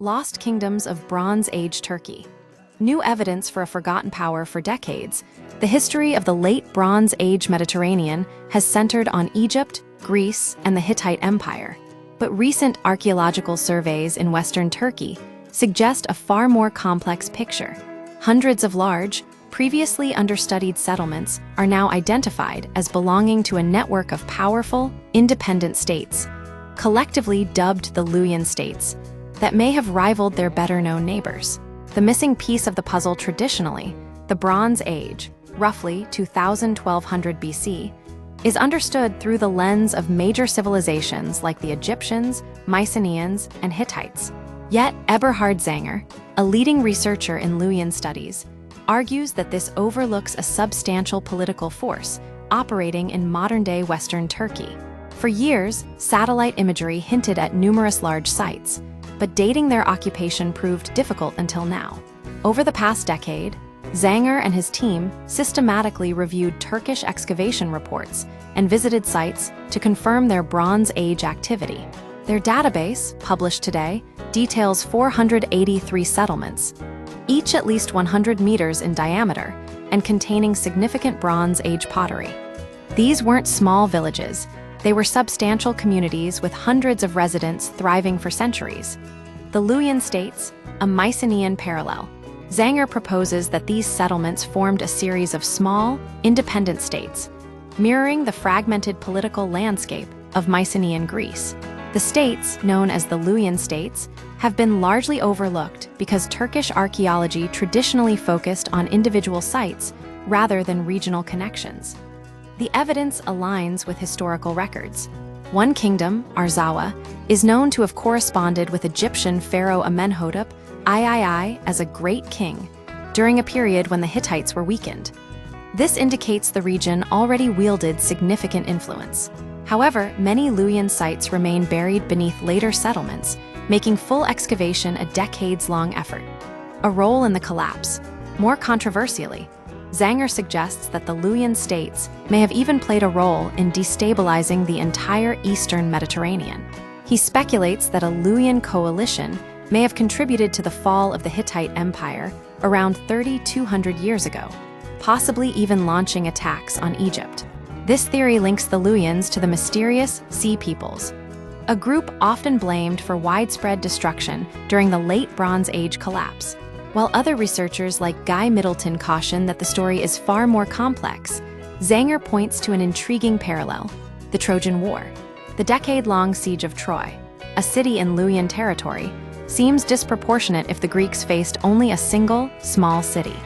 Lost Kingdoms of Bronze Age Turkey. New evidence for a forgotten power for decades, the history of the late Bronze Age Mediterranean has centered on Egypt, Greece, and the Hittite Empire. But recent archaeological surveys in Western Turkey suggest a far more complex picture. Hundreds of large, previously understudied settlements are now identified as belonging to a network of powerful, independent states, collectively dubbed the Luwian states, that may have rivaled their better-known neighbors. The missing piece of the puzzle traditionally, the Bronze Age, roughly 2100 BC, is understood through the lens of major civilizations like the Egyptians, Mycenaeans, and Hittites. Yet Eberhard Zanger, a leading researcher in Luwian studies, argues that this overlooks a substantial political force operating in modern-day Western Turkey. For years, satellite imagery hinted at numerous large sites, but dating their occupation proved difficult until now. Over the past decade, Zanger and his team systematically reviewed Turkish excavation reports and visited sites to confirm their Bronze Age activity. Their database, published today, details 483 settlements, each at least 100 meters in diameter and containing significant Bronze Age pottery. These weren't small villages. They were substantial communities with hundreds of residents thriving for centuries. The Luwian states, a Mycenaean parallel. Zanger proposes that these settlements formed a series of small, independent states, mirroring the fragmented political landscape of Mycenaean Greece. The states, known as the Luwian states, have been largely overlooked because Turkish archaeology traditionally focused on individual sites rather than regional connections. The evidence aligns with historical records. One kingdom, Arzawa, is known to have corresponded with Egyptian pharaoh Amenhotep III as a great king during a period when the Hittites were weakened. This indicates the region already wielded significant influence. However, many Luwian sites remain buried beneath later settlements, making full excavation a decades-long effort. A role in the collapse. More controversially, Zanger suggests that the Luwian states may have even played a role in destabilizing the entire eastern Mediterranean. He speculates that a Luwian coalition may have contributed to the fall of the Hittite Empire around 3,200 years ago, possibly even launching attacks on Egypt. This theory links the Luwians to the mysterious Sea Peoples, a group often blamed for widespread destruction during the late Bronze Age collapse. While other researchers like Guy Middleton caution that the story is far more complex, Zanger points to an intriguing parallel: the Trojan War. The decade-long siege of Troy, a city in Luwian territory, seems disproportionate if the Greeks faced only a single, small city.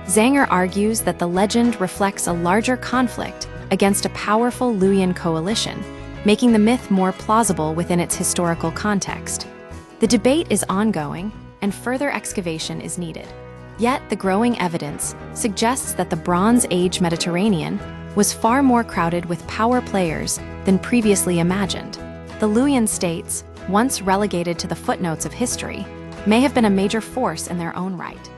Zanger argues that the legend reflects a larger conflict against a powerful Luwian coalition, making the myth more plausible within its historical context. The debate is ongoing, and further excavation is needed. Yet the growing evidence suggests that the Bronze Age Mediterranean was far more crowded with power players than previously imagined. The Luwian states, once relegated to the footnotes of history, may have been a major force in their own right.